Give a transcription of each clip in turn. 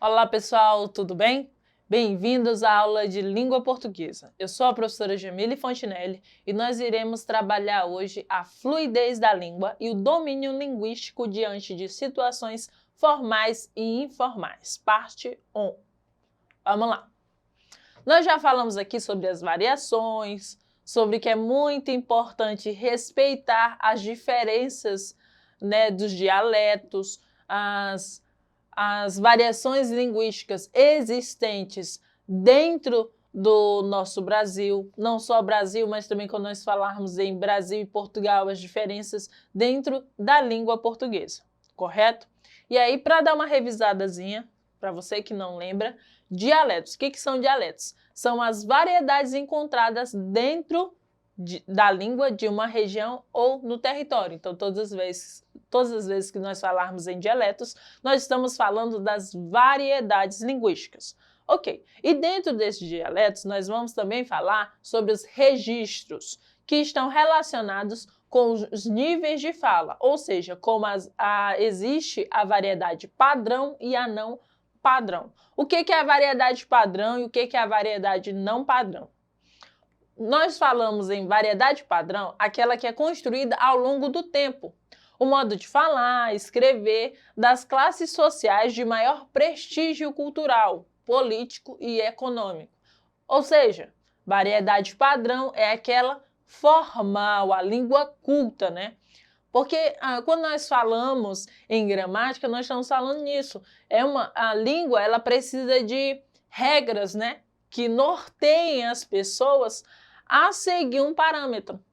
Olá pessoal, tudo bem? Bem-vindos à aula de língua portuguesa. Eu sou a professora Jamile Fontinelli e nós iremos trabalhar hoje a fluidez da língua e o domínio linguístico diante de situações formais e informais. Parte 1. Vamos lá! Nós já falamos aqui sobre as variações, sobre que é muito importante respeitar as diferenças, dos dialetos, as variações linguísticas existentes dentro do nosso Brasil, não só Brasil, mas também quando nós falarmos em Brasil e Portugal, as diferenças dentro da língua portuguesa, correto? E aí, para dar uma revisadazinha, para você que não lembra, dialetos. O que são dialetos? São as variedades encontradas dentro da língua de uma região ou no território. Então, todas as vezes que nós falarmos em dialetos, nós estamos falando das variedades linguísticas. Ok, e dentro desses dialetos, nós vamos também falar sobre os registros, que estão relacionados com os níveis de fala, ou seja, como existe a variedade padrão e a não padrão. O que é a variedade padrão e o que é a variedade não padrão? Nós falamos em variedade padrão, aquela que é construída ao longo do tempo. O modo de falar, escrever das classes sociais de maior prestígio cultural, político e econômico. Ou seja, variedade padrão é aquela formal, a língua culta, né? Porque quando nós falamos em gramática, nós estamos falando nisso. A língua, ela precisa de regras, né? Que norteiem as pessoas a seguir um parâmetro.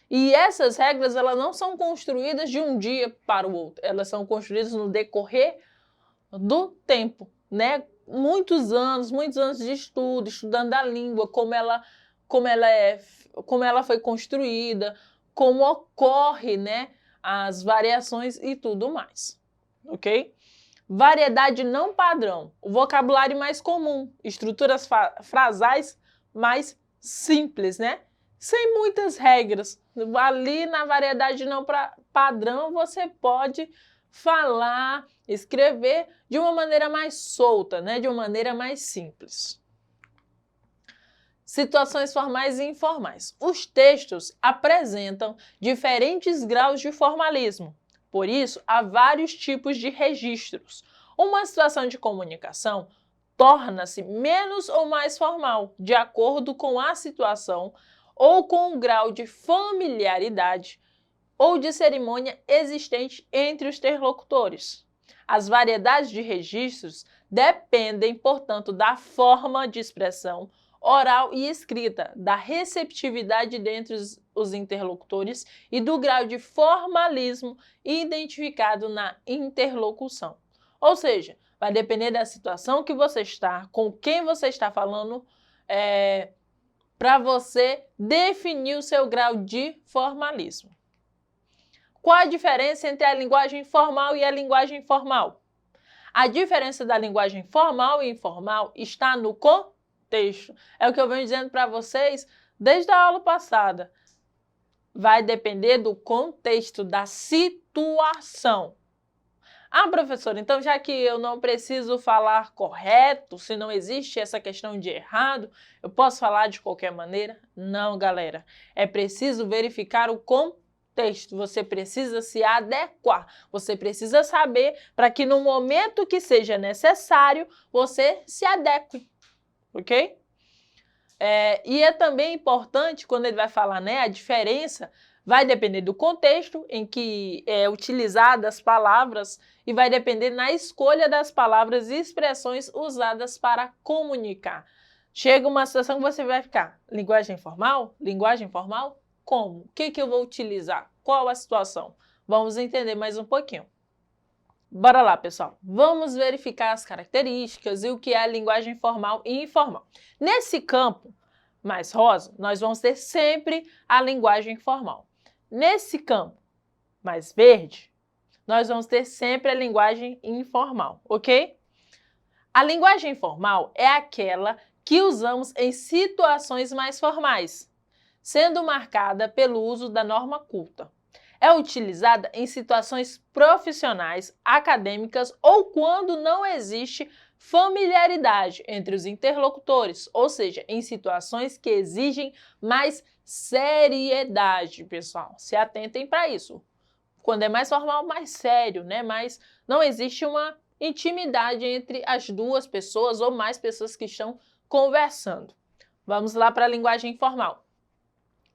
E essas regras, elas não são construídas de um dia para o outro. Elas são construídas no decorrer do tempo, né? Muitos anos de estudo, estudando a língua, como ela foi construída, como ocorre, né, as variações e tudo mais, ok? Variedade não padrão, o vocabulário mais comum, estruturas frasais mais simples, né? Sem muitas regras. Ali na variedade não padrão você pode falar, escrever de uma maneira mais solta, né? De uma maneira mais simples. Situações formais e informais. Os textos apresentam diferentes graus de formalismo. Por isso, há vários tipos de registros. Uma situação de comunicação torna-se menos ou mais formal, de acordo com a situação ou com o grau de familiaridade ou de cerimônia existente entre os interlocutores. As variedades de registros dependem, portanto, da forma de expressão oral e escrita, da receptividade dentre os interlocutores e do grau de formalismo identificado na interlocução. Ou seja, vai depender da situação que você está, com quem você está falando, para você definir o seu grau de formalismo. Qual a diferença entre a linguagem formal e a linguagem informal? A diferença da linguagem formal e informal está no contexto. É o que eu venho dizendo para vocês desde a aula passada. Vai depender do contexto, da situação. Ah, professora, então já que eu não preciso falar correto, se não existe essa questão de errado, eu posso falar de qualquer maneira? Não, galera. É preciso verificar o contexto. Você precisa se adequar. Você precisa saber para que no momento que seja necessário, você se adeque. Ok? E é também importante, quando ele vai falar, né, a diferença vai depender do contexto em que é utilizada as palavras e vai depender na escolha das palavras e expressões usadas para comunicar. Chega uma situação que você vai ficar, linguagem formal? Linguagem formal? Como? O que eu vou utilizar? Qual a situação? Vamos entender mais um pouquinho. Bora lá, pessoal. Vamos verificar as características e o que é a linguagem formal e informal. Nesse campo mais rosa, nós vamos ter sempre a linguagem formal. Nesse campo mais verde, nós vamos ter sempre a linguagem informal, ok? A linguagem informal é aquela que usamos em situações mais formais, sendo marcada pelo uso da norma culta. É utilizada em situações profissionais, acadêmicas ou quando não existe familiaridade entre os interlocutores, ou seja, em situações que exigem mais seriedade, pessoal. Se atentem para isso. Quando é mais formal, mais sério, né? Mas não existe uma intimidade entre as duas pessoas ou mais pessoas que estão conversando. Vamos lá para a linguagem informal.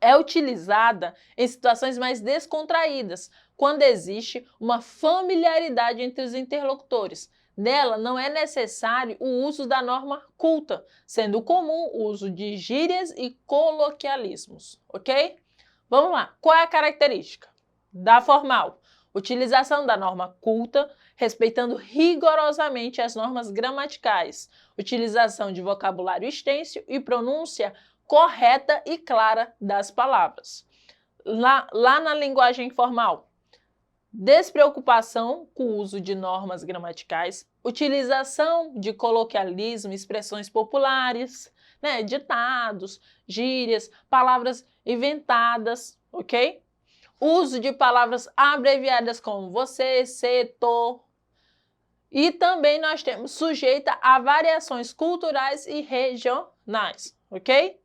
É utilizada em situações mais descontraídas, quando existe uma familiaridade entre os interlocutores. Nela não é necessário o uso da norma culta, sendo comum o uso de gírias e coloquialismos, ok? Vamos lá, qual é a característica da formal? Utilização da norma culta, respeitando rigorosamente as normas gramaticais, utilização de vocabulário extenso e pronúncia correta e clara das palavras. Lá na linguagem informal, despreocupação com o uso de normas gramaticais, utilização de coloquialismo, expressões populares, né, ditados, gírias, palavras inventadas, ok? Uso de palavras abreviadas como você, se, tô. E também nós temos sujeita a variações culturais e regionais, ok?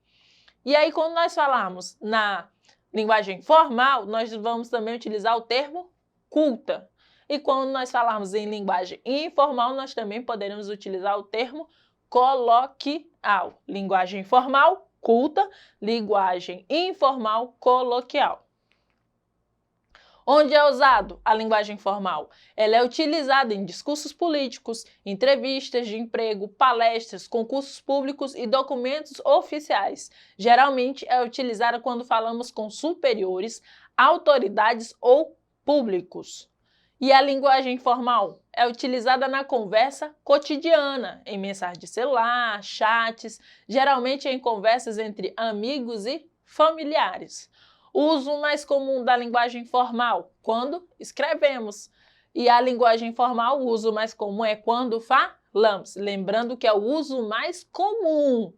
E aí, quando nós falarmos na linguagem formal, nós vamos também utilizar o termo culta. E quando nós falarmos em linguagem informal, nós também poderemos utilizar o termo coloquial. Linguagem formal, culta, linguagem informal, coloquial. Onde é usado a linguagem formal? Ela é utilizada em discursos políticos, entrevistas de emprego, palestras, concursos públicos e documentos oficiais. Geralmente é utilizada quando falamos com superiores, autoridades ou públicos. E a linguagem formal é utilizada na conversa cotidiana, em mensagem de celular, chats, geralmente em conversas entre amigos e familiares. O uso mais comum da linguagem formal, quando escrevemos. E a linguagem informal, o uso mais comum é quando falamos. Lembrando que é o uso mais comum.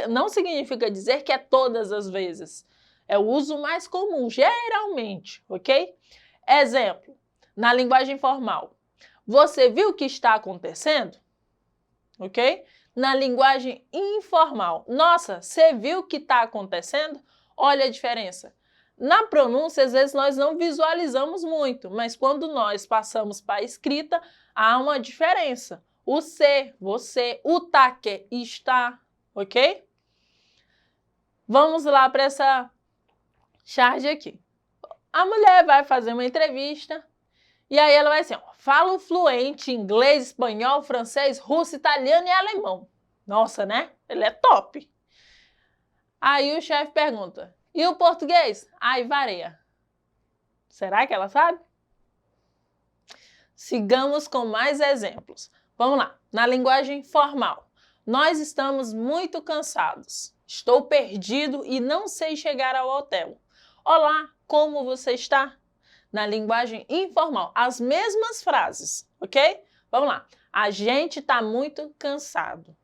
Não significa dizer que é todas as vezes. É o uso mais comum, geralmente, ok? Exemplo, na linguagem formal. Você viu o que está acontecendo? Ok? Na linguagem informal. Nossa, você viu o que está acontecendo? Olha a diferença. Na pronúncia, às vezes, nós não visualizamos muito, mas quando nós passamos para a escrita, há uma diferença. O ser, você, o tá, que está, ok? Vamos lá para essa charge aqui. A mulher vai fazer uma entrevista e aí ela vai assim, ó, falo fluente inglês, espanhol, francês, russo, italiano e alemão. Nossa, né? Ele é top. Aí o chefe pergunta, e o português? Ai, varia. Será que ela sabe? Sigamos com mais exemplos. Vamos lá. Na linguagem formal. Nós estamos muito cansados. Estou perdido e não sei chegar ao hotel. Olá, como você está? Na linguagem informal, as mesmas frases, ok? Vamos lá. A gente está muito cansado.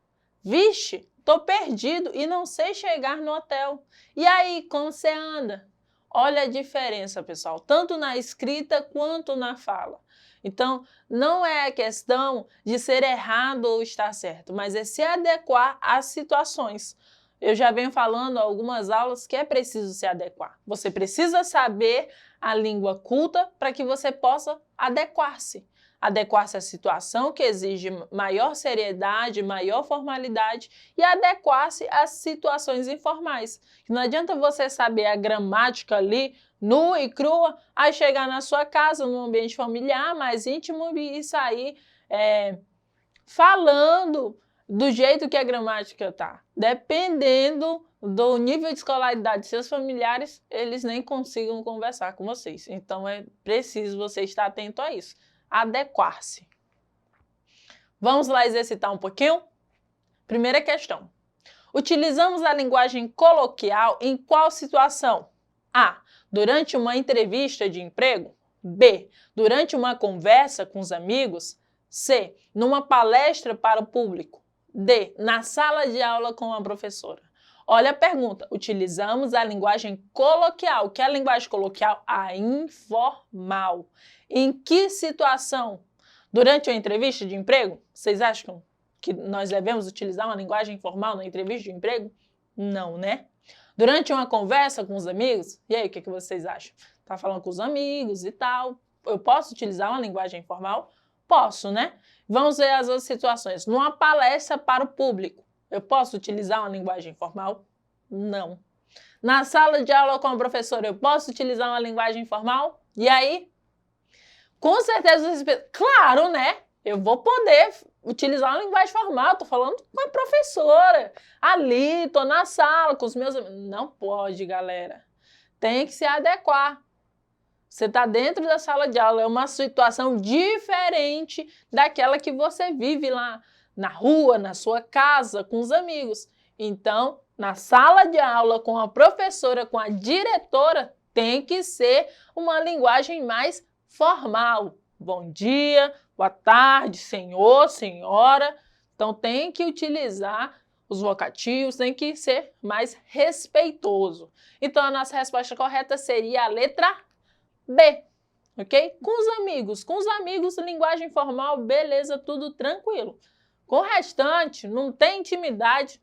Vixe, estou perdido e não sei chegar no hotel. E aí, como você anda? Olha a diferença, pessoal, tanto na escrita quanto na fala. Então, não é a questão de ser errado ou estar certo, mas é se adequar às situações. Eu já venho falando algumas aulas que é preciso se adequar. Você precisa saber a língua culta para que você possa adequar-se. Adequar-se à situação que exige maior seriedade, maior formalidade e adequar-se às situações informais. Não adianta você saber a gramática ali, nua e crua, aí chegar na sua casa, num ambiente familiar, mais íntimo e sair falando do jeito que a gramática está. Dependendo do nível de escolaridade de seus familiares, eles nem consigam conversar com vocês. Então é preciso você estar atento a isso. Adequar-se. Vamos lá exercitar um pouquinho? Primeira questão. Utilizamos a linguagem coloquial em qual situação? A. Durante uma entrevista de emprego. B. Durante uma conversa com os amigos. C. Numa palestra para o público. D. Na sala de aula com a professora. Olha a pergunta. Utilizamos a linguagem coloquial. O que é a linguagem coloquial? A informal. Em que situação? Durante uma entrevista de emprego? Vocês acham que nós devemos utilizar uma linguagem informal na entrevista de emprego? Não, né? Durante uma conversa com os amigos? E aí, o que vocês acham? Tá falando com os amigos e tal. Eu posso utilizar uma linguagem informal? Posso, né? Vamos ver as outras situações. Numa palestra para o público, eu posso utilizar uma linguagem informal? Não. Na sala de aula com a professora, eu posso utilizar uma linguagem informal? E aí? Com certeza, claro, né? Eu vou poder utilizar uma linguagem formal, estou falando com a professora, ali, estou na sala com os meus amigos. Não pode, galera. Tem que se adequar. Você está dentro da sala de aula, é uma situação diferente daquela que você vive lá na rua, na sua casa, com os amigos. Então, na sala de aula, com a professora, com a diretora, tem que ser uma linguagem mais formal. Bom dia, boa tarde, senhor, senhora. Então, tem que utilizar os vocativos, tem que ser mais respeitoso. Então, a nossa resposta correta seria a letra B, ok? Com os amigos, linguagem formal, beleza, tudo tranquilo. Com o restante, não tem intimidade,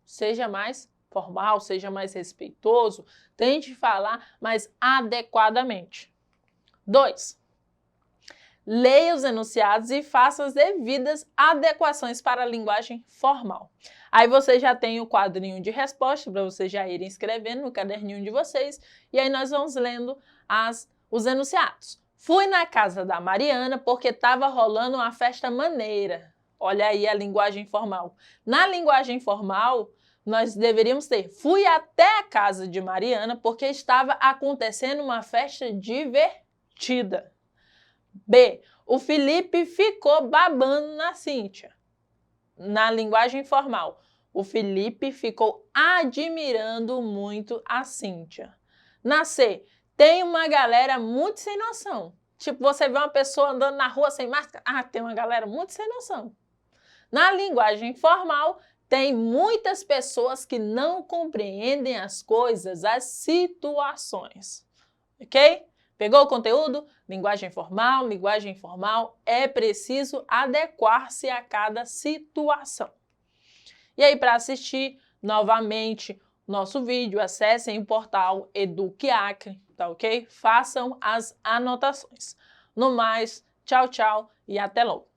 seja mais formal, seja mais respeitoso, tente falar mais adequadamente. 2. Leia os enunciados e faça as devidas adequações para a linguagem formal. Aí você já tem o quadrinho de resposta para vocês já irem escrevendo no caderninho de vocês, e aí nós vamos lendo os enunciados. Fui na casa da Mariana porque estava rolando uma festa maneira. Olha aí a linguagem formal. Na linguagem formal, nós deveríamos ter: fui até a casa de Mariana porque estava acontecendo uma festa divertida. B. O Felipe ficou babando na Cíntia. Na linguagem formal, o Felipe ficou admirando muito a Cíntia. Na C. Tem uma galera muito sem noção. Tipo, você vê uma pessoa andando na rua sem máscara. Ah, tem uma galera muito sem noção. Na linguagem formal, tem muitas pessoas que não compreendem as coisas, as situações. Ok? Pegou o conteúdo? Linguagem informal, é preciso adequar-se a cada situação. E aí, para assistir novamente nosso vídeo, acessem o portal EduqueAcre, tá ok? Façam as anotações. No mais, tchau, tchau e até logo!